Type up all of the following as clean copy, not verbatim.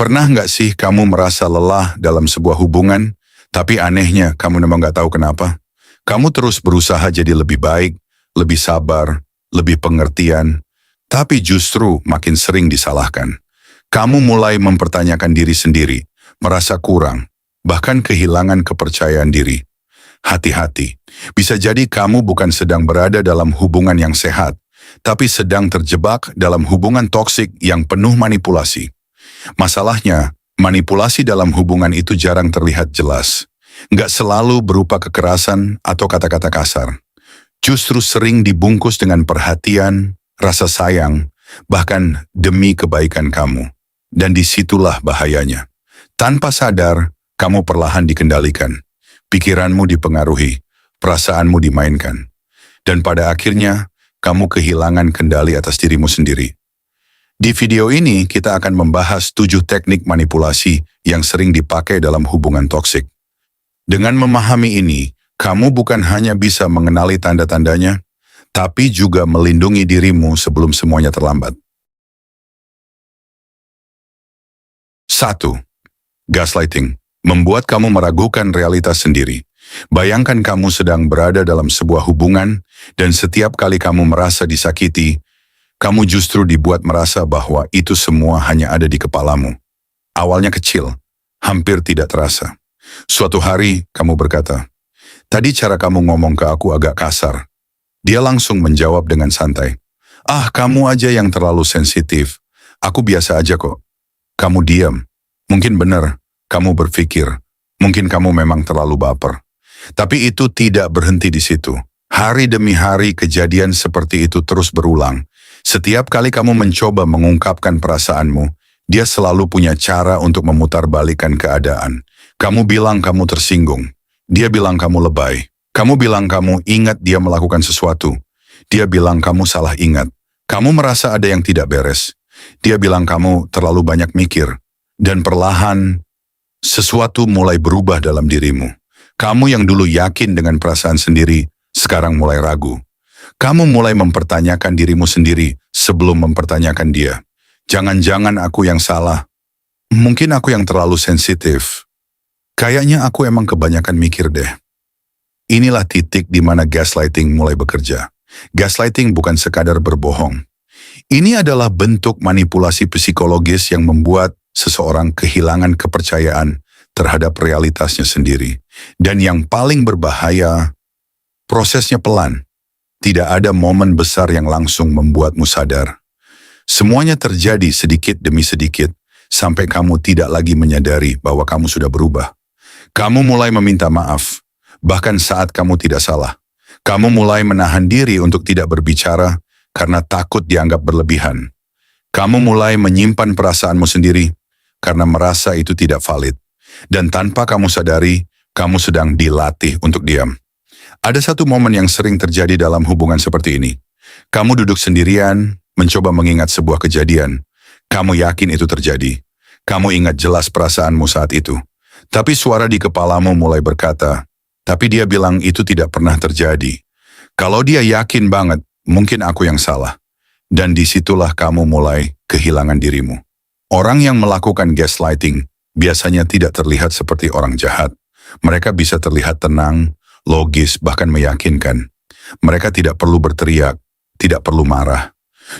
Pernah nggak sih kamu merasa lelah dalam sebuah hubungan, tapi anehnya kamu memang nggak tahu kenapa? Kamu terus berusaha jadi lebih baik, lebih sabar, lebih pengertian, tapi justru makin sering disalahkan. Kamu mulai mempertanyakan diri sendiri, merasa kurang, bahkan kehilangan kepercayaan diri. Hati-hati, bisa jadi kamu bukan sedang berada dalam hubungan yang sehat, tapi sedang terjebak dalam hubungan toksik yang penuh manipulasi. Masalahnya, manipulasi dalam hubungan itu jarang terlihat jelas. Nggak selalu berupa kekerasan atau kata-kata kasar. Justru sering dibungkus dengan perhatian, rasa sayang, bahkan demi kebaikan kamu. Dan disitulah bahayanya. Tanpa sadar, kamu perlahan dikendalikan. Pikiranmu dipengaruhi, perasaanmu dimainkan. Dan pada akhirnya, kamu kehilangan kendali atas dirimu sendiri. Di video ini, kita akan membahas 7 teknik manipulasi yang sering dipakai dalam hubungan toksik. Dengan memahami ini, kamu bukan hanya bisa mengenali tanda-tandanya, tapi juga melindungi dirimu sebelum semuanya terlambat. 1. Gaslighting. Membuat kamu meragukan realitas sendiri. Bayangkan kamu sedang berada dalam sebuah hubungan, dan setiap kali kamu merasa disakiti, kamu justru dibuat merasa bahwa itu semua hanya ada di kepalamu. Awalnya kecil, hampir tidak terasa. Suatu hari, kamu berkata, "Tadi cara kamu ngomong ke aku agak kasar." Dia langsung menjawab dengan santai, "Ah, kamu aja yang terlalu sensitif. Aku biasa aja kok." Kamu diam. Mungkin benar, kamu berpikir, mungkin kamu memang terlalu baper. Tapi itu tidak berhenti di situ. Hari demi hari kejadian seperti itu terus berulang. Setiap kali kamu mencoba mengungkapkan perasaanmu, dia selalu punya cara untuk memutarbalikkan keadaan. Kamu bilang kamu tersinggung. Dia bilang kamu lebay. Kamu bilang kamu ingat dia melakukan sesuatu. Dia bilang kamu salah ingat. Kamu merasa ada yang tidak beres. Dia bilang kamu terlalu banyak mikir. Dan perlahan, sesuatu mulai berubah dalam dirimu. Kamu yang dulu yakin dengan perasaan sendiri, sekarang mulai ragu. Kamu mulai mempertanyakan dirimu sendiri sebelum mempertanyakan dia. Jangan-jangan aku yang salah. Mungkin aku yang terlalu sensitif. Kayaknya aku emang kebanyakan mikir deh. Inilah titik di mana gaslighting mulai bekerja. Gaslighting bukan sekadar berbohong. Ini adalah bentuk manipulasi psikologis yang membuat seseorang kehilangan kepercayaan terhadap realitasnya sendiri. Dan yang paling berbahaya, prosesnya pelan. Tidak ada momen besar yang langsung membuatmu sadar. Semuanya terjadi sedikit demi sedikit, sampai kamu tidak lagi menyadari bahwa kamu sudah berubah. Kamu mulai meminta maaf, bahkan saat kamu tidak salah. Kamu mulai menahan diri untuk tidak berbicara karena takut dianggap berlebihan. Kamu mulai menyimpan perasaanmu sendiri karena merasa itu tidak valid. Dan tanpa kamu sadari, kamu sedang dilatih untuk diam. Ada satu momen yang sering terjadi dalam hubungan seperti ini. Kamu duduk sendirian, mencoba mengingat sebuah kejadian. Kamu yakin itu terjadi. Kamu ingat jelas perasaanmu saat itu. Tapi suara di kepalamu mulai berkata, tapi dia bilang itu tidak pernah terjadi. Kalau dia yakin banget, mungkin aku yang salah. Dan disitulah kamu mulai kehilangan dirimu. Orang yang melakukan gaslighting biasanya tidak terlihat seperti orang jahat. Mereka bisa terlihat tenang, logis, bahkan meyakinkan. Mereka tidak perlu berteriak, tidak perlu marah.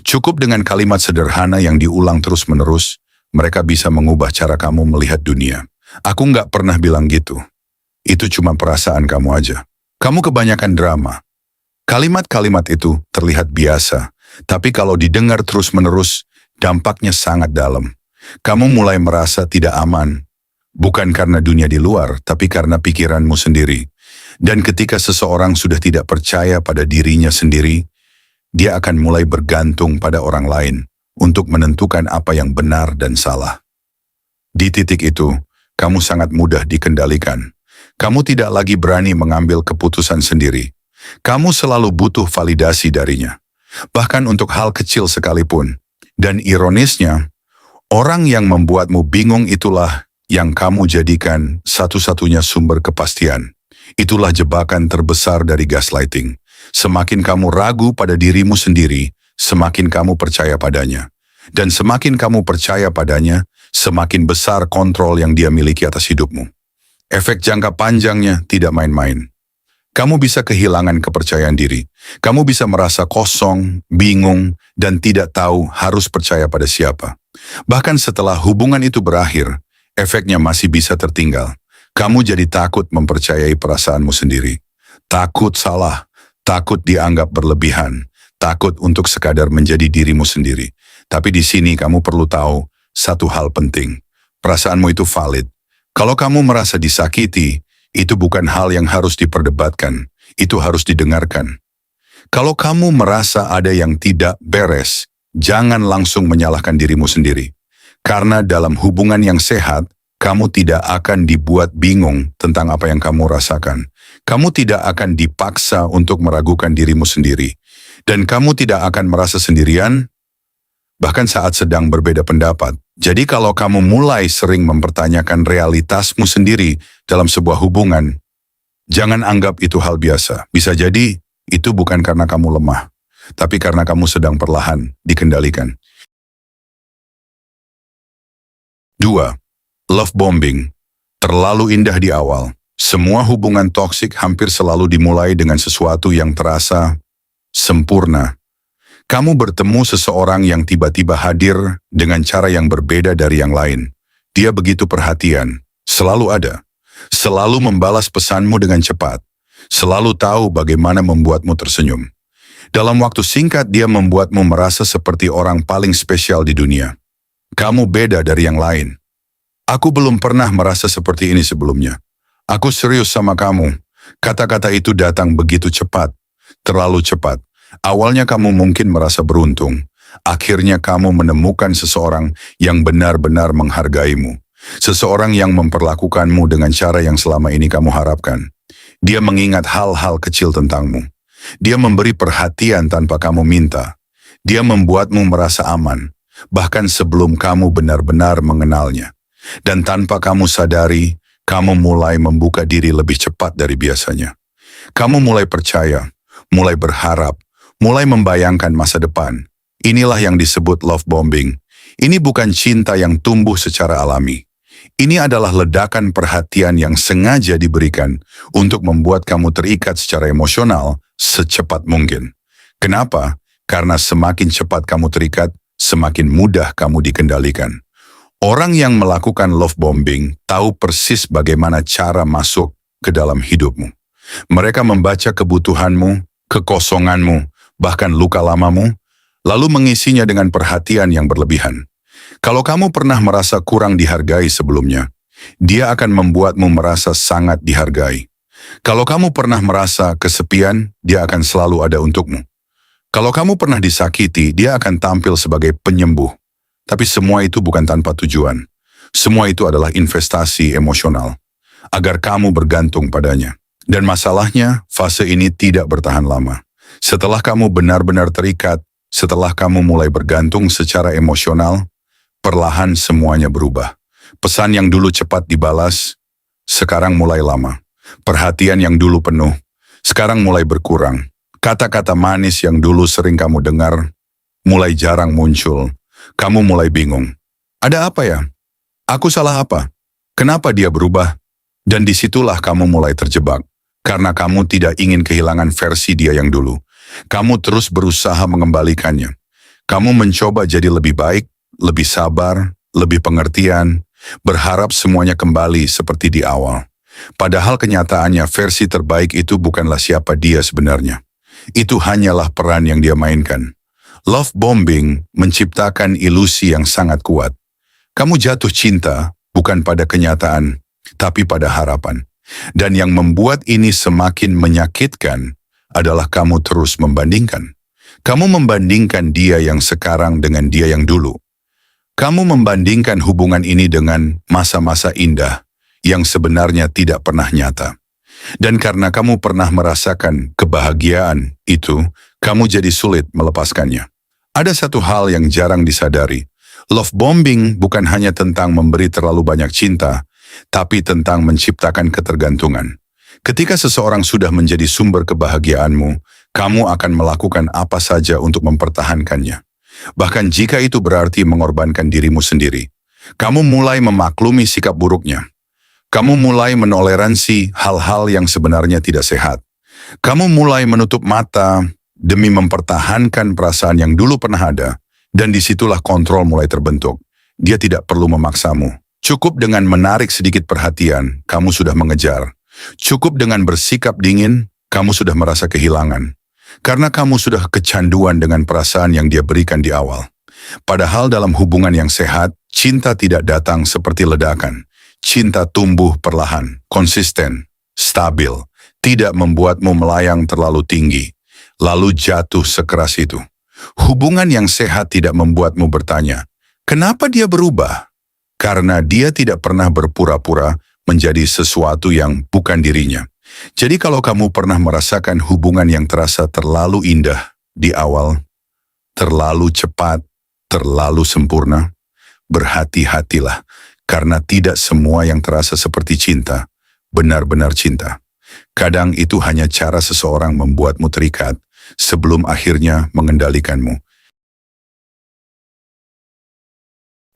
Cukup dengan kalimat sederhana yang diulang terus-menerus, mereka bisa mengubah cara kamu melihat dunia. Aku nggak pernah bilang gitu. Itu cuma perasaan kamu aja. Kamu kebanyakan drama. Kalimat-kalimat itu terlihat biasa, tapi kalau didengar terus-menerus, dampaknya sangat dalam. Kamu mulai merasa tidak aman. Bukan karena dunia di luar, tapi karena pikiranmu sendiri. Dan ketika seseorang sudah tidak percaya pada dirinya sendiri, dia akan mulai bergantung pada orang lain untuk menentukan apa yang benar dan salah. Di titik itu, kamu sangat mudah dikendalikan. Kamu tidak lagi berani mengambil keputusan sendiri. Kamu selalu butuh validasi darinya, bahkan untuk hal kecil sekalipun. Dan ironisnya, orang yang membuatmu bingung itulah yang kamu jadikan satu-satunya sumber kepastian. Itulah jebakan terbesar dari gaslighting. Semakin kamu ragu pada dirimu sendiri, semakin kamu percaya padanya. Dan semakin kamu percaya padanya, semakin besar kontrol yang dia miliki atas hidupmu. Efek jangka panjangnya tidak main-main. Kamu bisa kehilangan kepercayaan diri. Kamu bisa merasa kosong, bingung, dan tidak tahu harus percaya pada siapa. Bahkan setelah hubungan itu berakhir, efeknya masih bisa tertinggal. Kamu jadi takut mempercayai perasaanmu sendiri. Takut salah, takut dianggap berlebihan, takut untuk sekadar menjadi dirimu sendiri. Tapi di sini kamu perlu tahu satu hal penting. Perasaanmu itu valid. Kalau kamu merasa disakiti, itu bukan hal yang harus diperdebatkan, itu harus didengarkan. Kalau kamu merasa ada yang tidak beres, jangan langsung menyalahkan dirimu sendiri. Karena dalam hubungan yang sehat, kamu tidak akan dibuat bingung tentang apa yang kamu rasakan. Kamu tidak akan dipaksa untuk meragukan dirimu sendiri. Dan kamu tidak akan merasa sendirian, bahkan saat sedang berbeda pendapat. Jadi kalau kamu mulai sering mempertanyakan realitasmu sendiri dalam sebuah hubungan, jangan anggap itu hal biasa. Bisa jadi itu bukan karena kamu lemah, tapi karena kamu sedang perlahan dikendalikan. 2. Love bombing. Terlalu indah di awal. Semua hubungan toksik hampir selalu dimulai dengan sesuatu yang terasa sempurna. Kamu bertemu seseorang yang tiba-tiba hadir dengan cara yang berbeda dari yang lain. Dia begitu perhatian, selalu ada, selalu membalas pesanmu dengan cepat, selalu tahu bagaimana membuatmu tersenyum. Dalam waktu singkat dia membuatmu merasa seperti orang paling spesial di dunia. Kamu beda dari yang lain. Aku belum pernah merasa seperti ini sebelumnya. Aku serius sama kamu. Kata-kata itu datang begitu cepat, terlalu cepat. Awalnya kamu mungkin merasa beruntung. Akhirnya kamu menemukan seseorang yang benar-benar menghargaimu. Seseorang yang memperlakukanmu dengan cara yang selama ini kamu harapkan. Dia mengingat hal-hal kecil tentangmu. Dia memberi perhatian tanpa kamu minta. Dia membuatmu merasa aman, bahkan sebelum kamu benar-benar mengenalnya. Dan tanpa kamu sadari, kamu mulai membuka diri lebih cepat dari biasanya. Kamu mulai percaya, mulai berharap, mulai membayangkan masa depan. Inilah yang disebut love bombing. Ini bukan cinta yang tumbuh secara alami. Ini adalah ledakan perhatian yang sengaja diberikan untuk membuat kamu terikat secara emosional secepat mungkin. Kenapa? Karena semakin cepat kamu terikat, semakin mudah kamu dikendalikan. Orang yang melakukan love bombing tahu persis bagaimana cara masuk ke dalam hidupmu. Mereka membaca kebutuhanmu, kekosonganmu, bahkan luka lamamu, lalu mengisinya dengan perhatian yang berlebihan. Kalau kamu pernah merasa kurang dihargai sebelumnya, dia akan membuatmu merasa sangat dihargai. Kalau kamu pernah merasa kesepian, dia akan selalu ada untukmu. Kalau kamu pernah disakiti, dia akan tampil sebagai penyembuh. Tapi semua itu bukan tanpa tujuan. Semua itu adalah investasi emosional, agar kamu bergantung padanya. Dan masalahnya, fase ini tidak bertahan lama. Setelah kamu benar-benar terikat, setelah kamu mulai bergantung secara emosional, perlahan semuanya berubah. Pesan yang dulu cepat dibalas, sekarang mulai lama. Perhatian yang dulu penuh, sekarang mulai berkurang. Kata-kata manis yang dulu sering kamu dengar, mulai jarang muncul. Kamu mulai bingung. Ada apa ya? Aku salah apa? Kenapa dia berubah? Dan disitulah kamu mulai terjebak. Karena kamu tidak ingin kehilangan versi dia yang dulu. Kamu terus berusaha mengembalikannya. Kamu mencoba jadi lebih baik, lebih sabar, lebih pengertian, berharap semuanya kembali seperti di awal. Padahal kenyataannya versi terbaik itu bukanlah siapa dia sebenarnya. Itu hanyalah peran yang dia mainkan. Love bombing menciptakan ilusi yang sangat kuat. Kamu jatuh cinta bukan pada kenyataan, tapi pada harapan. Dan yang membuat ini semakin menyakitkan adalah kamu terus membandingkan. Kamu membandingkan dia yang sekarang dengan dia yang dulu. Kamu membandingkan hubungan ini dengan masa-masa indah yang sebenarnya tidak pernah nyata. Dan karena kamu pernah merasakan kebahagiaan itu, kamu jadi sulit melepaskannya. Ada satu hal yang jarang disadari. Love bombing bukan hanya tentang memberi terlalu banyak cinta, tapi tentang menciptakan ketergantungan. Ketika seseorang sudah menjadi sumber kebahagiaanmu, kamu akan melakukan apa saja untuk mempertahankannya. Bahkan jika itu berarti mengorbankan dirimu sendiri. Kamu mulai memaklumi sikap buruknya. Kamu mulai menoleransi hal-hal yang sebenarnya tidak sehat. Kamu mulai menutup mata demi mempertahankan perasaan yang dulu pernah ada. Dan disitulah kontrol mulai terbentuk. Dia tidak perlu memaksamu. Cukup dengan menarik sedikit perhatian, kamu sudah mengejar. Cukup dengan bersikap dingin, kamu sudah merasa kehilangan. Karena kamu sudah kecanduan dengan perasaan yang dia berikan di awal. Padahal dalam hubungan yang sehat, cinta tidak datang seperti ledakan. Cinta tumbuh perlahan, konsisten, stabil, tidak membuatmu melayang terlalu tinggi, lalu jatuh sekeras itu. Hubungan yang sehat tidak membuatmu bertanya, kenapa dia berubah? Karena dia tidak pernah berpura-pura menjadi sesuatu yang bukan dirinya. Jadi kalau kamu pernah merasakan hubungan yang terasa terlalu indah di awal, terlalu cepat, terlalu sempurna, berhati-hatilah. Karena tidak semua yang terasa seperti cinta, benar-benar cinta. Kadang itu hanya cara seseorang membuatmu terikat sebelum akhirnya mengendalikanmu.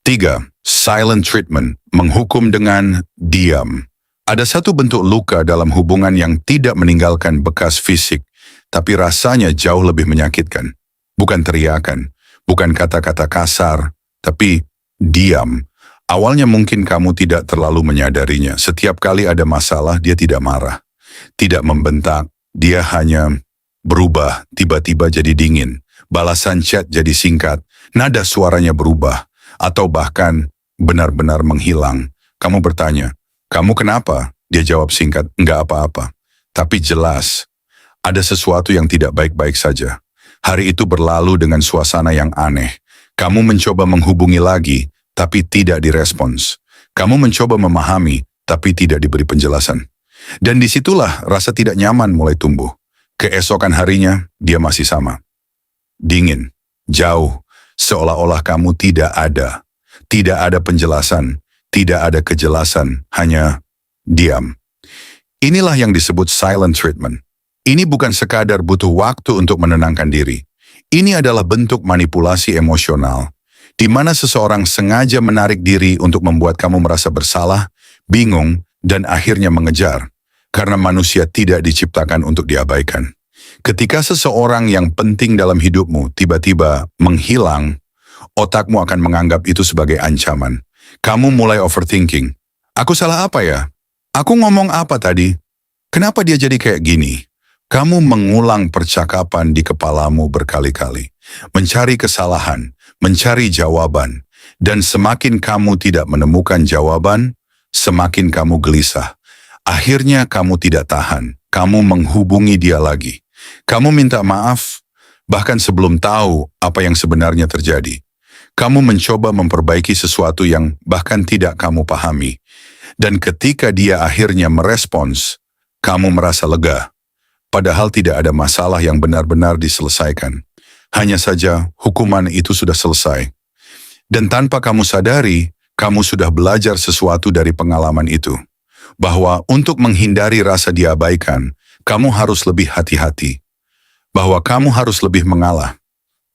3. Silent treatment, menghukum dengan diam. Ada satu bentuk luka dalam hubungan yang tidak meninggalkan bekas fisik, tapi rasanya jauh lebih menyakitkan. Bukan teriakan, bukan kata-kata kasar, tapi diam. Awalnya mungkin kamu tidak terlalu menyadarinya. Setiap kali ada masalah, dia tidak marah. Tidak membentak, dia hanya berubah, tiba-tiba jadi dingin. Balasan chat jadi singkat, nada suaranya berubah. Atau bahkan benar-benar menghilang. Kamu bertanya, kamu kenapa? Dia jawab singkat, enggak apa-apa. Tapi jelas, ada sesuatu yang tidak baik-baik saja. Hari itu berlalu dengan suasana yang aneh. Kamu mencoba menghubungi lagi, tapi tidak direspons. Kamu mencoba memahami, tapi tidak diberi penjelasan. Dan disitulah rasa tidak nyaman mulai tumbuh. Keesokan harinya, dia masih sama. Dingin, jauh, seolah-olah kamu tidak ada. Tidak ada penjelasan, tidak ada kejelasan, hanya diam. Inilah yang disebut silent treatment. Ini bukan sekadar butuh waktu untuk menenangkan diri. Ini adalah bentuk manipulasi emosional, di mana seseorang sengaja menarik diri untuk membuat kamu merasa bersalah, bingung, dan akhirnya mengejar. Karena manusia tidak diciptakan untuk diabaikan. Ketika seseorang yang penting dalam hidupmu tiba-tiba menghilang, otakmu akan menganggap itu sebagai ancaman. Kamu mulai overthinking. Aku salah apa ya? Aku ngomong apa tadi? Kenapa dia jadi kayak gini? Kamu mengulang percakapan di kepalamu berkali-kali. Mencari kesalahan, mencari jawaban. Dan semakin kamu tidak menemukan jawaban, semakin kamu gelisah. Akhirnya kamu tidak tahan. Kamu menghubungi dia lagi. Kamu minta maaf, bahkan sebelum tahu apa yang sebenarnya terjadi. Kamu mencoba memperbaiki sesuatu yang bahkan tidak kamu pahami. Dan ketika dia akhirnya merespons, kamu merasa lega. Padahal tidak ada masalah yang benar-benar diselesaikan. Hanya saja hukuman itu sudah selesai. Dan tanpa kamu sadari, kamu sudah belajar sesuatu dari pengalaman itu. Bahwa untuk menghindari rasa diabaikan, kamu harus lebih hati-hati. Bahwa kamu harus lebih mengalah.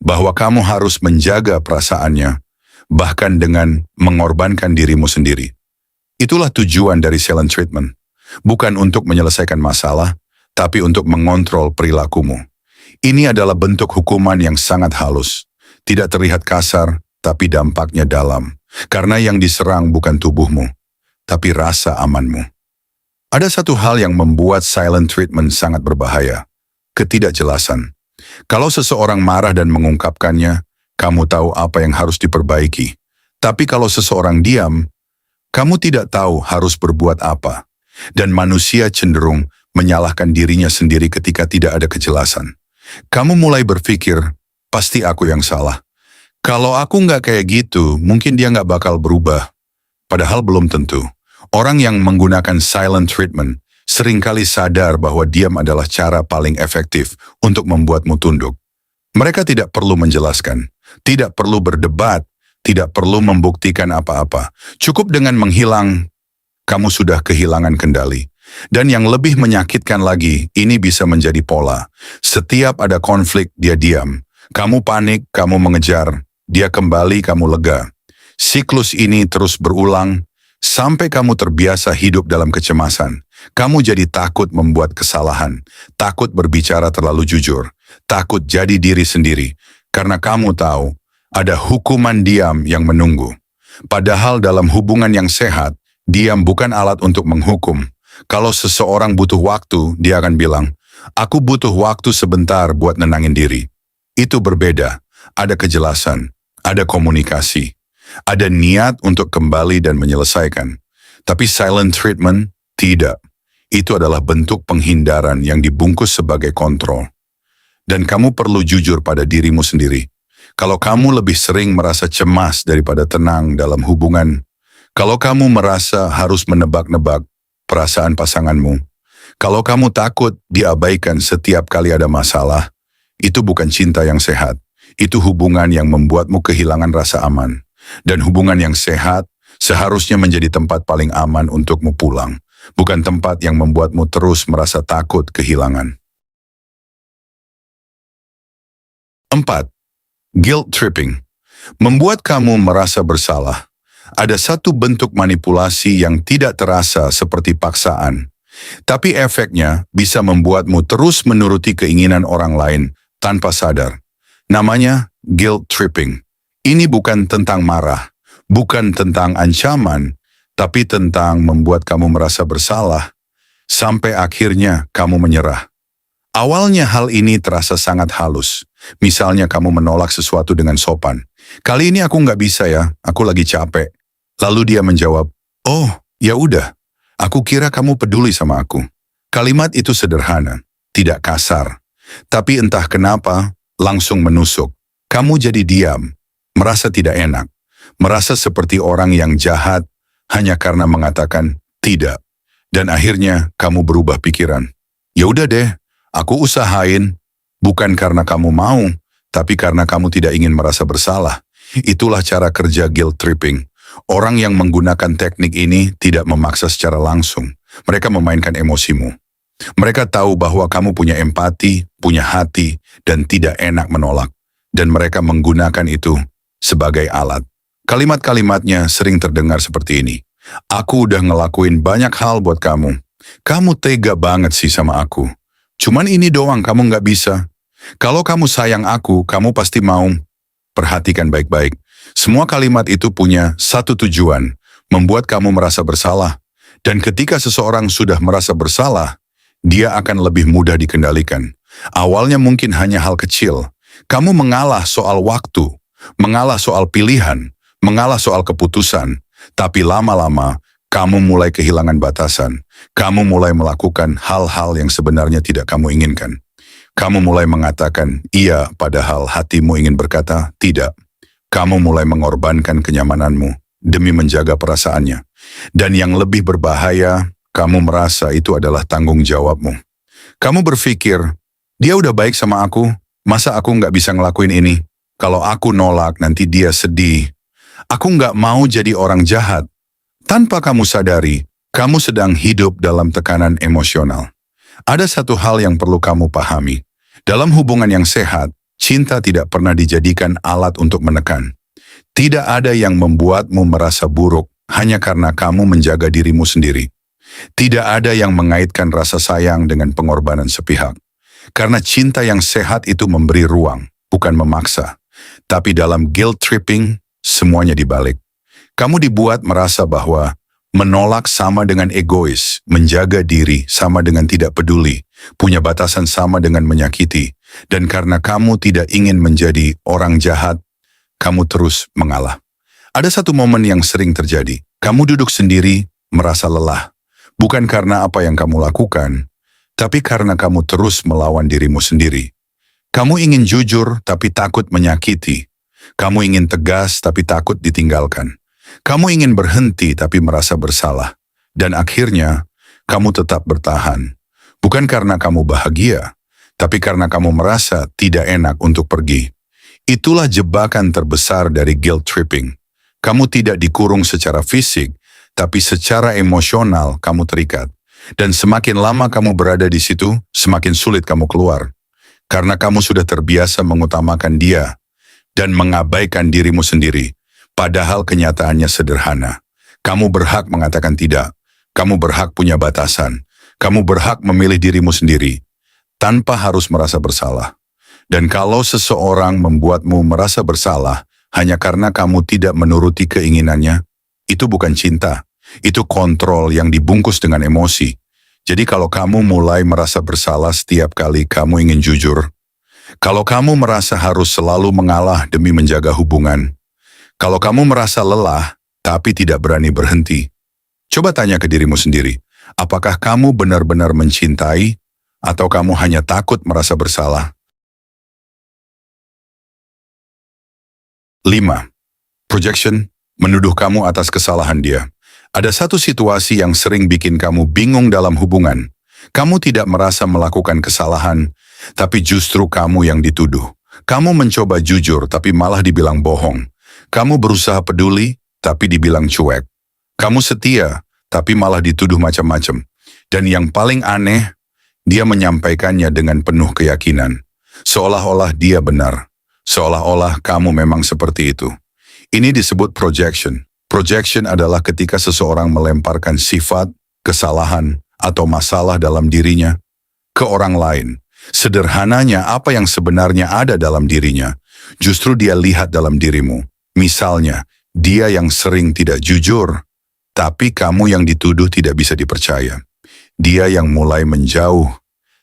Bahwa kamu harus menjaga perasaannya, bahkan dengan mengorbankan dirimu sendiri. Itulah tujuan dari silent treatment. Bukan untuk menyelesaikan masalah, tapi untuk mengontrol perilakumu. Ini adalah bentuk hukuman yang sangat halus. Tidak terlihat kasar, tapi dampaknya dalam. Karena yang diserang bukan tubuhmu, tapi rasa amanmu. Ada satu hal yang membuat silent treatment sangat berbahaya. Ketidakjelasan. Kalau seseorang marah dan mengungkapkannya, kamu tahu apa yang harus diperbaiki. Tapi kalau seseorang diam, kamu tidak tahu harus berbuat apa. Dan manusia cenderung menyalahkan dirinya sendiri ketika tidak ada kejelasan. Kamu mulai berpikir, pasti aku yang salah. Kalau aku nggak kayak gitu, mungkin dia nggak bakal berubah. Padahal belum tentu. Orang yang menggunakan silent treatment seringkali sadar bahwa diam adalah cara paling efektif untuk membuatmu tunduk. Mereka tidak perlu menjelaskan, tidak perlu berdebat, tidak perlu membuktikan apa-apa. Cukup dengan menghilang, kamu sudah kehilangan kendali. Dan yang lebih menyakitkan lagi, ini bisa menjadi pola. Setiap ada konflik, dia diam. Kamu panik, kamu mengejar, dia kembali, kamu lega. Siklus ini terus berulang sampai kamu terbiasa hidup dalam kecemasan. Kamu jadi takut membuat kesalahan, takut berbicara terlalu jujur, takut jadi diri sendiri, karena kamu tahu ada hukuman diam yang menunggu. Padahal dalam hubungan yang sehat, diam bukan alat untuk menghukum. Kalau seseorang butuh waktu, dia akan bilang, "Aku butuh waktu sebentar buat nenangin diri." Itu berbeda, ada kejelasan, ada komunikasi, ada niat untuk kembali dan menyelesaikan. Tapi silent treatment, tidak. Itu adalah bentuk penghindaran yang dibungkus sebagai kontrol. Dan kamu perlu jujur pada dirimu sendiri. Kalau kamu lebih sering merasa cemas daripada tenang dalam hubungan, kalau kamu merasa harus menebak-nebak perasaan pasanganmu, kalau kamu takut diabaikan setiap kali ada masalah, itu bukan cinta yang sehat. Itu hubungan yang membuatmu kehilangan rasa aman. Dan hubungan yang sehat seharusnya menjadi tempat paling aman untukmu pulang, bukan tempat yang membuatmu terus merasa takut kehilangan. 4. Guilt tripping. Membuat kamu merasa bersalah. Ada satu bentuk manipulasi yang tidak terasa seperti paksaan, tapi efeknya bisa membuatmu terus menuruti keinginan orang lain tanpa sadar. Namanya guilt tripping. Ini bukan tentang marah, bukan tentang ancaman, tapi tentang membuat kamu merasa bersalah, sampai akhirnya kamu menyerah. Awalnya hal ini terasa sangat halus. Misalnya kamu menolak sesuatu dengan sopan. "Kali ini aku nggak bisa ya, aku lagi capek." Lalu dia menjawab, "Oh, ya udah, aku kira kamu peduli sama aku." Kalimat itu sederhana, tidak kasar. Tapi entah kenapa, langsung menusuk. Kamu jadi diam, merasa tidak enak, merasa seperti orang yang jahat hanya karena mengatakan tidak. Dan akhirnya kamu berubah pikiran. "Ya udah deh, aku usahain." Bukan karena kamu mau, tapi karena kamu tidak ingin merasa bersalah. Itulah cara kerja guilt tripping. Orang yang menggunakan teknik ini tidak memaksa secara langsung. Mereka memainkan emosimu. Mereka tahu bahwa kamu punya empati, punya hati, dan tidak enak menolak. Dan mereka menggunakan itu sebagai alat. Kalimat-kalimatnya sering terdengar seperti ini. "Aku udah ngelakuin banyak hal buat kamu. Kamu tega banget sih sama aku. Cuman ini doang kamu nggak bisa. Kalau kamu sayang aku, kamu pasti mau." Perhatikan baik-baik. Semua kalimat itu punya satu tujuan, membuat kamu merasa bersalah. Dan ketika seseorang sudah merasa bersalah, dia akan lebih mudah dikendalikan. Awalnya mungkin hanya hal kecil. Kamu mengalah soal waktu, mengalah soal pilihan, mengalah soal keputusan. Tapi lama-lama, kamu mulai kehilangan batasan. Kamu mulai melakukan hal-hal yang sebenarnya tidak kamu inginkan. Kamu mulai mengatakan iya, padahal hatimu ingin berkata tidak. Kamu mulai mengorbankan kenyamananmu demi menjaga perasaannya. Dan yang lebih berbahaya, kamu merasa itu adalah tanggung jawabmu. Kamu berpikir, dia udah baik sama aku, masa aku nggak bisa ngelakuin ini? Kalau aku nolak, nanti dia sedih. Aku nggak mau jadi orang jahat. Tanpa kamu sadari, kamu sedang hidup dalam tekanan emosional. Ada satu hal yang perlu kamu pahami. Dalam hubungan yang sehat, cinta tidak pernah dijadikan alat untuk menekan. Tidak ada yang membuatmu merasa buruk hanya karena kamu menjaga dirimu sendiri. Tidak ada yang mengaitkan rasa sayang dengan pengorbanan sepihak. Karena cinta yang sehat itu memberi ruang, bukan memaksa. Tapi dalam guilt tripping, semuanya dibalik. Kamu dibuat merasa bahwa menolak sama dengan egois, menjaga diri sama dengan tidak peduli, punya batasan sama dengan menyakiti, dan karena kamu tidak ingin menjadi orang jahat, kamu terus mengalah. Ada satu momen yang sering terjadi. Kamu duduk sendiri, merasa lelah. Bukan karena apa yang kamu lakukan, tapi karena kamu terus melawan dirimu sendiri. Kamu ingin jujur, tapi takut menyakiti. Kamu ingin tegas, tapi takut ditinggalkan. Kamu ingin berhenti tapi merasa bersalah. Dan akhirnya, kamu tetap bertahan. Bukan karena kamu bahagia, tapi karena kamu merasa tidak enak untuk pergi. Itulah jebakan terbesar dari guilt tripping. Kamu tidak dikurung secara fisik, tapi secara emosional kamu terikat. Dan semakin lama kamu berada di situ, semakin sulit kamu keluar. Karena kamu sudah terbiasa mengutamakan dia dan mengabaikan dirimu sendiri. Padahal kenyataannya sederhana. Kamu berhak mengatakan tidak. Kamu berhak punya batasan. Kamu berhak memilih dirimu sendiri tanpa harus merasa bersalah. Dan kalau seseorang membuatmu merasa bersalah hanya karena kamu tidak menuruti keinginannya, itu bukan cinta. Itu kontrol yang dibungkus dengan emosi. Jadi kalau kamu mulai merasa bersalah setiap kali kamu ingin jujur, kalau kamu merasa harus selalu mengalah demi menjaga hubungan, kalau kamu merasa lelah tapi tidak berani berhenti, coba tanya ke dirimu sendiri, apakah kamu benar-benar mencintai atau kamu hanya takut merasa bersalah? 5. Projection, menuduh kamu atas kesalahan dia. Ada satu situasi yang sering bikin kamu bingung dalam hubungan. Kamu tidak merasa melakukan kesalahan, tapi justru kamu yang dituduh. Kamu mencoba jujur, tapi malah dibilang bohong. Kamu berusaha peduli, tapi dibilang cuek. Kamu setia, tapi malah dituduh macam-macam. Dan yang paling aneh, dia menyampaikannya dengan penuh keyakinan. Seolah-olah dia benar. Seolah-olah kamu memang seperti itu. Ini disebut projection. Projection adalah ketika seseorang melemparkan sifat, kesalahan, atau masalah dalam dirinya ke orang lain. Sederhananya apa yang sebenarnya ada dalam dirinya, justru dia lihat dalam dirimu. Misalnya, dia yang sering tidak jujur, tapi kamu yang dituduh tidak bisa dipercaya. Dia yang mulai menjauh,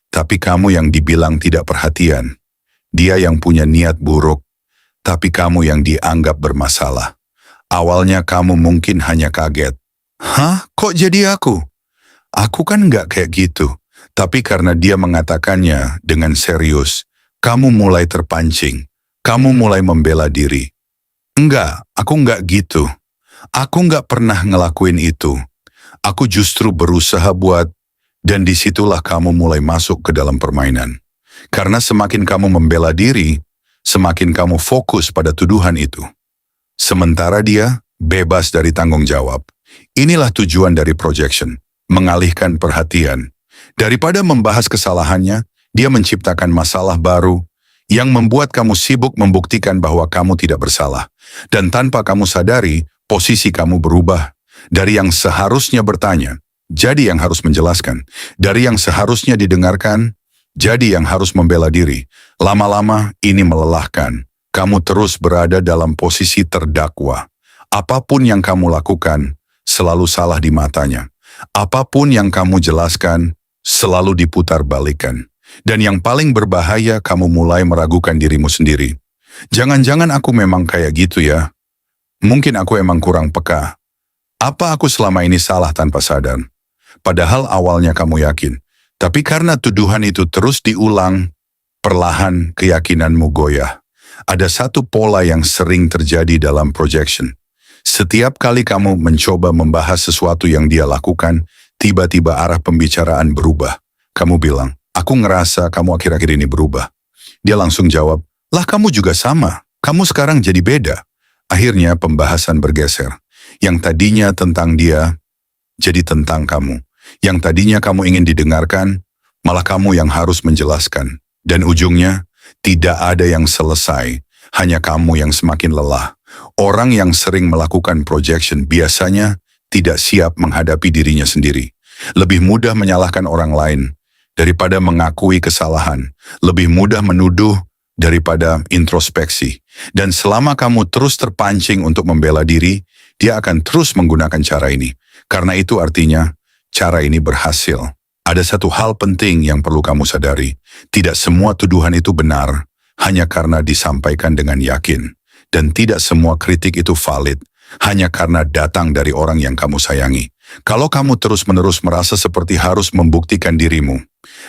tapi kamu yang dibilang tidak perhatian. Dia yang punya niat buruk, tapi kamu yang dianggap bermasalah. Awalnya kamu mungkin hanya kaget. Hah? Kok jadi aku? Aku kan nggak kayak gitu. Tapi karena dia mengatakannya dengan serius, kamu mulai terpancing. Kamu mulai membela diri. Enggak, aku nggak gitu. Aku nggak pernah ngelakuin itu. Aku justru berusaha buat, dan disitulah kamu mulai masuk ke dalam permainan. Karena semakin kamu membela diri, semakin kamu fokus pada tuduhan itu. Sementara dia bebas dari tanggung jawab. Inilah tujuan dari projection, mengalihkan perhatian. Daripada membahas kesalahannya, dia menciptakan masalah baru yang membuat kamu sibuk membuktikan bahwa kamu tidak bersalah. Dan tanpa kamu sadari, posisi kamu berubah. Dari yang seharusnya bertanya, jadi yang harus menjelaskan. Dari yang seharusnya didengarkan, jadi yang harus membela diri. Lama-lama ini melelahkan. Kamu terus berada dalam posisi terdakwa. Apapun yang kamu lakukan, selalu salah di matanya. Apapun yang kamu jelaskan, selalu diputar balikan. Dan yang paling berbahaya, kamu mulai meragukan dirimu sendiri. Jangan-jangan aku memang kayak gitu ya. Mungkin aku emang kurang peka. Apa aku selama ini salah tanpa sadar? Padahal awalnya kamu yakin. Tapi karena tuduhan itu terus diulang, perlahan keyakinanmu goyah. Ada satu pola yang sering terjadi dalam projection. Setiap kali kamu mencoba membahas sesuatu yang dia lakukan, tiba-tiba arah pembicaraan berubah. Kamu bilang, aku ngerasa kamu akhir-akhir ini berubah. Dia langsung jawab, lah kamu juga sama, kamu sekarang jadi beda. Akhirnya pembahasan bergeser. Yang tadinya tentang dia, jadi tentang kamu. Yang tadinya kamu ingin didengarkan, malah kamu yang harus menjelaskan. Dan ujungnya, tidak ada yang selesai, hanya kamu yang semakin lelah. Orang yang sering melakukan projection biasanya tidak siap menghadapi dirinya sendiri. Lebih mudah menyalahkan orang lain daripada mengakui kesalahan. Lebih mudah menuduh daripada introspeksi. Dan selama kamu terus terpancing untuk membela diri, dia akan terus menggunakan cara ini. Karena itu artinya, cara ini berhasil. Ada satu hal penting yang perlu kamu sadari. Tidak semua tuduhan itu benar, hanya karena disampaikan dengan yakin. Dan tidak semua kritik itu valid, hanya karena datang dari orang yang kamu sayangi. Kalau kamu terus-menerus merasa seperti harus membuktikan dirimu,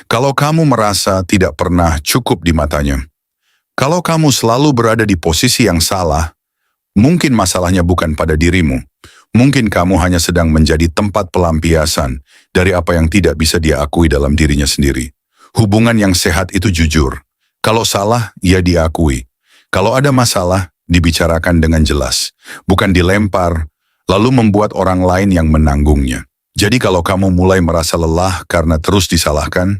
kalau kamu merasa tidak pernah cukup di matanya, kalau kamu selalu berada di posisi yang salah, mungkin masalahnya bukan pada dirimu. Mungkin kamu hanya sedang menjadi tempat pelampiasan dari apa yang tidak bisa dia akui dalam dirinya sendiri. Hubungan yang sehat itu jujur. Kalau salah, ya diakui. Kalau ada masalah, dibicarakan dengan jelas. Bukan dilempar, lalu membuat orang lain yang menanggungnya. Jadi kalau kamu mulai merasa lelah karena terus disalahkan,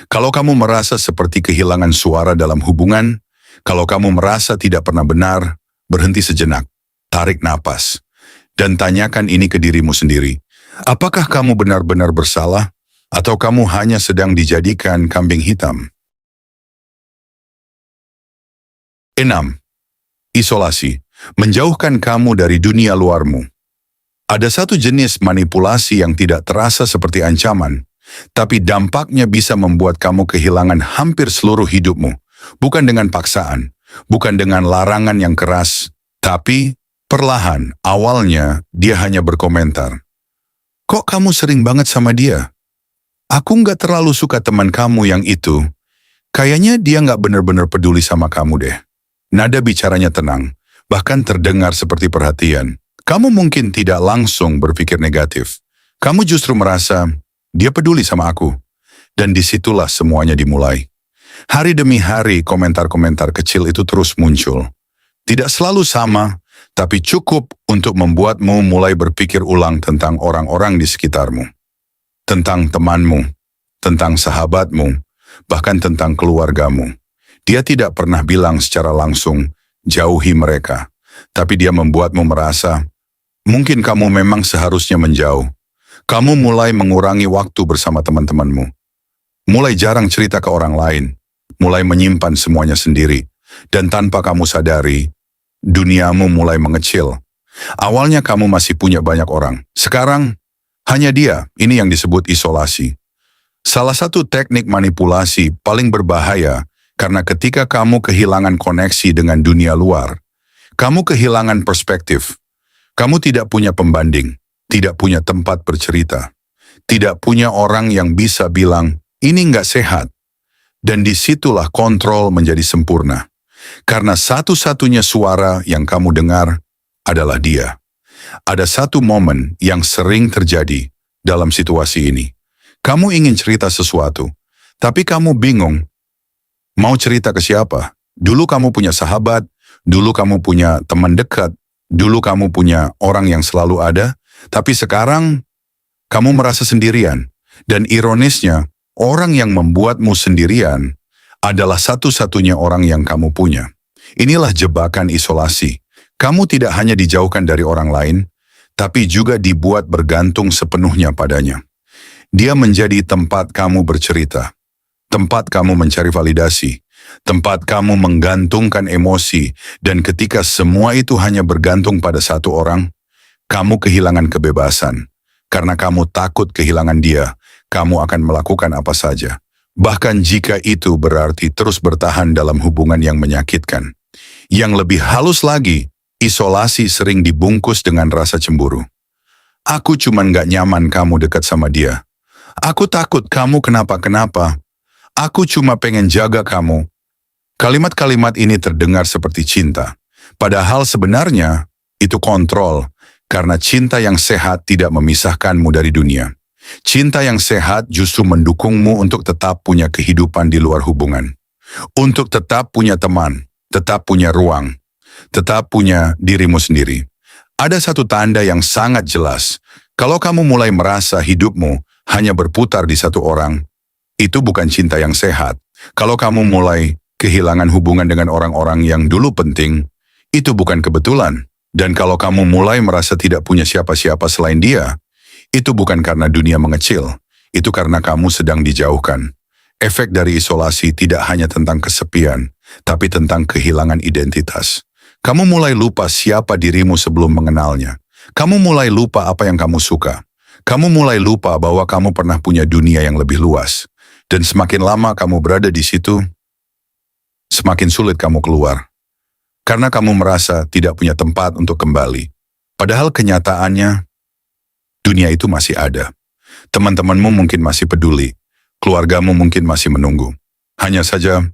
Kalau kamu merasa seperti kehilangan suara dalam hubungan, kalau kamu merasa tidak pernah benar, berhenti sejenak, tarik napas, dan tanyakan ini ke dirimu sendiri. Apakah kamu benar-benar bersalah, atau kamu hanya sedang dijadikan kambing hitam? 6. Isolasi, menjauhkan kamu dari dunia luarmu. Ada satu jenis manipulasi yang tidak terasa seperti ancaman, tapi dampaknya bisa membuat kamu kehilangan hampir seluruh hidupmu. Bukan dengan paksaan, bukan dengan larangan yang keras, tapi perlahan. Awalnya dia hanya berkomentar, "Kok kamu sering banget sama dia? Aku nggak terlalu suka teman kamu yang itu. Kayaknya dia nggak benar-benar peduli sama kamu deh." Nada bicaranya tenang, bahkan terdengar seperti perhatian. Kamu mungkin tidak langsung berpikir negatif. Kamu justru merasa, dia peduli sama aku. Dan disitulah semuanya dimulai. Hari demi hari komentar-komentar kecil itu terus muncul. Tidak selalu sama, tapi cukup untuk membuatmu mulai berpikir ulang tentang orang-orang di sekitarmu. Tentang temanmu, tentang sahabatmu, bahkan tentang keluargamu. Dia tidak pernah bilang secara langsung, jauhi mereka. Tapi dia membuatmu merasa, mungkin kamu memang seharusnya menjauh. Kamu mulai mengurangi waktu bersama teman-temanmu. Mulai jarang cerita ke orang lain. Mulai menyimpan semuanya sendiri. Dan tanpa kamu sadari, duniamu mulai mengecil. Awalnya kamu masih punya banyak orang. Sekarang, hanya dia. Ini yang disebut isolasi. Salah satu teknik manipulasi paling berbahaya karena ketika kamu kehilangan koneksi dengan dunia luar, kamu kehilangan perspektif. Kamu tidak punya pembanding, tidak punya tempat bercerita, tidak punya orang yang bisa bilang, ini nggak sehat. Dan disitulah kontrol menjadi sempurna. Karena satu-satunya suara yang kamu dengar adalah dia. Ada satu momen yang sering terjadi dalam situasi ini. Kamu ingin cerita sesuatu, tapi kamu bingung. Mau cerita ke siapa? Dulu kamu punya sahabat, dulu kamu punya teman dekat, dulu kamu punya orang yang selalu ada, tapi sekarang kamu merasa sendirian. Dan ironisnya, orang yang membuatmu sendirian adalah satu-satunya orang yang kamu punya. Inilah jebakan isolasi. Kamu tidak hanya dijauhkan dari orang lain, tapi juga dibuat bergantung sepenuhnya padanya. Dia menjadi tempat kamu bercerita, tempat kamu mencari validasi, tempat kamu menggantungkan emosi, dan ketika semua itu hanya bergantung pada satu orang, kamu kehilangan kebebasan. Karena kamu takut kehilangan dia, kamu akan melakukan apa saja. Bahkan jika itu berarti terus bertahan dalam hubungan yang menyakitkan. Yang lebih halus lagi, isolasi sering dibungkus dengan rasa cemburu. Aku cuman gak nyaman kamu dekat sama dia. Aku takut kamu kenapa-kenapa. Aku cuma pengen jaga kamu. Kalimat-kalimat ini terdengar seperti cinta. Padahal sebenarnya itu kontrol. Karena cinta yang sehat tidak memisahkanmu dari dunia. Cinta yang sehat justru mendukungmu untuk tetap punya kehidupan di luar hubungan. Untuk tetap punya teman, tetap punya ruang, tetap punya dirimu sendiri. Ada satu tanda yang sangat jelas. Kalau kamu mulai merasa hidupmu hanya berputar di satu orang, itu bukan cinta yang sehat. Kalau kamu mulai kehilangan hubungan dengan orang-orang yang dulu penting, itu bukan kebetulan. Dan kalau kamu mulai merasa tidak punya siapa-siapa selain dia, itu bukan karena dunia mengecil, itu karena kamu sedang dijauhkan. Efek dari isolasi tidak hanya tentang kesepian, tapi tentang kehilangan identitas. Kamu mulai lupa siapa dirimu sebelum mengenalnya. Kamu mulai lupa apa yang kamu suka. Kamu mulai lupa bahwa kamu pernah punya dunia yang lebih luas. Dan semakin lama kamu berada di situ, semakin sulit kamu keluar. Karena kamu merasa tidak punya tempat untuk kembali. Padahal kenyataannya, dunia itu masih ada. Teman-temanmu mungkin masih peduli. Keluargamu mungkin masih menunggu. Hanya saja,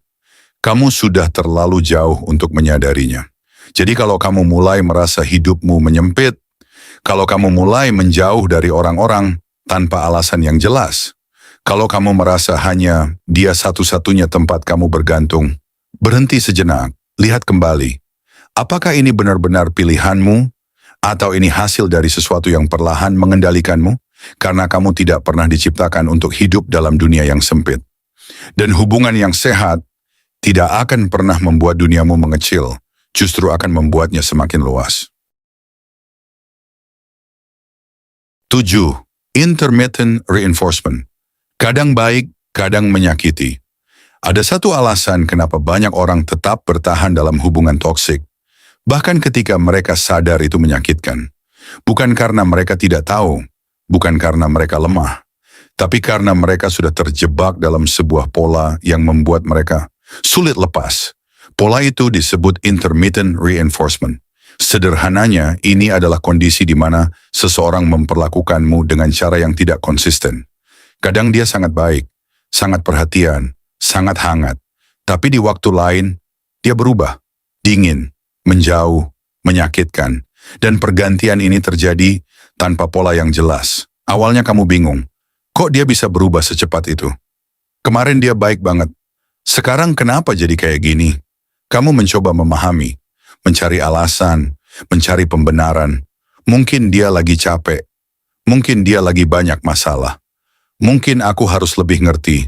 kamu sudah terlalu jauh untuk menyadarinya. Jadi kalau kamu mulai merasa hidupmu menyempit, kalau kamu mulai menjauh dari orang-orang tanpa alasan yang jelas, kalau kamu merasa hanya dia satu-satunya tempat kamu bergantung, berhenti sejenak, lihat kembali. Apakah ini benar-benar pilihanmu? Atau ini hasil dari sesuatu yang perlahan mengendalikanmu? Karena kamu tidak pernah diciptakan untuk hidup dalam dunia yang sempit. Dan hubungan yang sehat tidak akan pernah membuat duniamu mengecil, justru akan membuatnya semakin luas. 7. Intermittent reinforcement. Kadang baik, kadang menyakiti. Ada satu alasan kenapa banyak orang tetap bertahan dalam hubungan toksik, bahkan ketika mereka sadar itu menyakitkan. Bukan karena mereka tidak tahu, bukan karena mereka lemah, tapi karena mereka sudah terjebak dalam sebuah pola yang membuat mereka sulit lepas. Pola itu disebut intermittent reinforcement. Sederhananya, ini adalah kondisi di mana seseorang memperlakukanmu dengan cara yang tidak konsisten. Kadang dia sangat baik, sangat perhatian, sangat hangat. Tapi di waktu lain, dia berubah, dingin, menjauh, menyakitkan. Dan pergantian ini terjadi tanpa pola yang jelas. Awalnya kamu bingung, kok dia bisa berubah secepat itu? Kemarin dia baik banget. Sekarang kenapa jadi kayak gini? Kamu mencoba memahami, mencari alasan, mencari pembenaran. Mungkin dia lagi capek. Mungkin dia lagi banyak masalah. Mungkin aku harus lebih ngerti.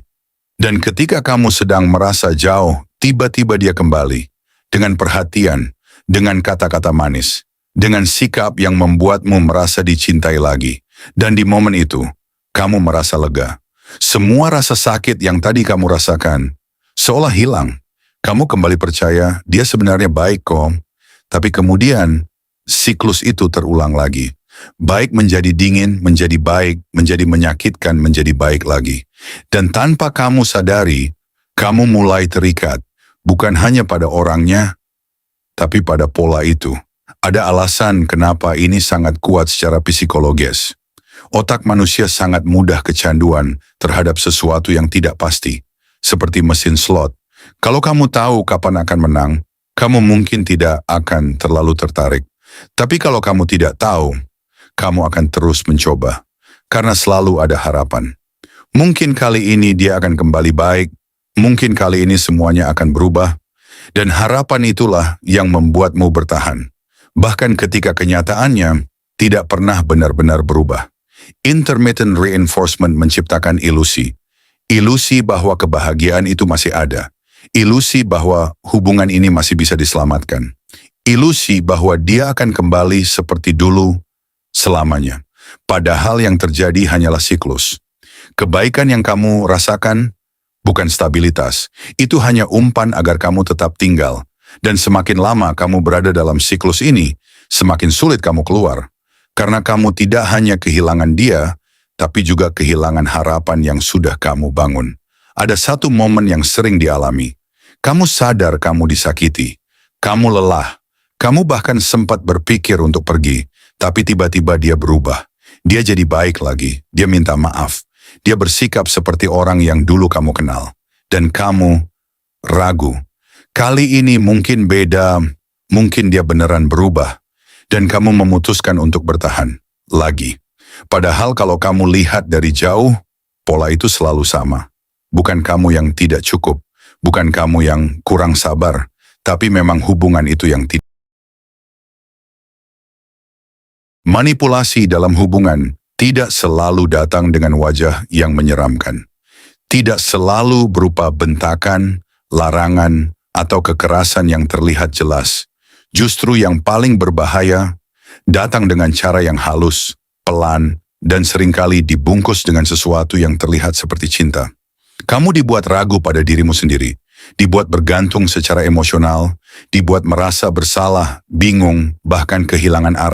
Dan ketika kamu sedang merasa jauh, tiba-tiba dia kembali. Dengan perhatian, dengan kata-kata manis, dengan sikap yang membuatmu merasa dicintai lagi. Dan di momen itu, kamu merasa lega. Semua rasa sakit yang tadi kamu rasakan, seolah hilang. Kamu kembali percaya dia sebenarnya baik kok. Tapi kemudian, siklus itu terulang lagi. Baik menjadi dingin, menjadi baik, menjadi menyakitkan, menjadi baik lagi. Dan tanpa kamu sadari, kamu mulai terikat. Bukan hanya pada orangnya, tapi pada pola itu. Ada alasan kenapa ini sangat kuat secara psikologis. Otak manusia sangat mudah kecanduan terhadap sesuatu yang tidak pasti. Seperti mesin slot. Kalau kamu tahu kapan akan menang, kamu mungkin tidak akan terlalu tertarik. Tapi kalau kamu tidak tahu, kamu akan terus mencoba. Karena selalu ada harapan. Mungkin kali ini dia akan kembali baik. Mungkin kali ini semuanya akan berubah. Dan harapan itulah yang membuatmu bertahan. Bahkan ketika kenyataannya tidak pernah benar-benar berubah. Intermittent reinforcement menciptakan ilusi. Ilusi bahwa kebahagiaan itu masih ada. Ilusi bahwa hubungan ini masih bisa diselamatkan. Ilusi bahwa dia akan kembali seperti dulu selamanya. Padahal yang terjadi hanyalah siklus. Kebaikan yang kamu rasakan bukan stabilitas. Itu hanya umpan agar kamu tetap tinggal. Dan semakin lama kamu berada dalam siklus ini, semakin sulit kamu keluar. Karena kamu tidak hanya kehilangan dia, tapi juga kehilangan harapan yang sudah kamu bangun. Ada satu momen yang sering dialami. Kamu sadar kamu disakiti. Kamu lelah. Kamu bahkan sempat berpikir untuk pergi. Tapi tiba-tiba dia berubah. Dia jadi baik lagi. Dia minta maaf. Dia bersikap seperti orang yang dulu kamu kenal. Dan kamu ragu. Kali ini mungkin beda. Mungkin dia beneran berubah. Dan kamu memutuskan untuk bertahan lagi. Padahal kalau kamu lihat dari jauh, pola itu selalu sama. Bukan kamu yang tidak cukup, bukan kamu yang kurang sabar, tapi memang hubungan itu yang tidak. Manipulasi dalam hubungan tidak selalu datang dengan wajah yang menyeramkan. Tidak selalu berupa bentakan, larangan, atau kekerasan yang terlihat jelas. Justru yang paling berbahaya datang dengan cara yang halus, pelan, dan seringkali dibungkus dengan sesuatu yang terlihat seperti cinta. Kamu dibuat ragu pada dirimu sendiri, dibuat bergantung secara emosional, dibuat merasa bersalah, bingung, bahkan kehilangan arah.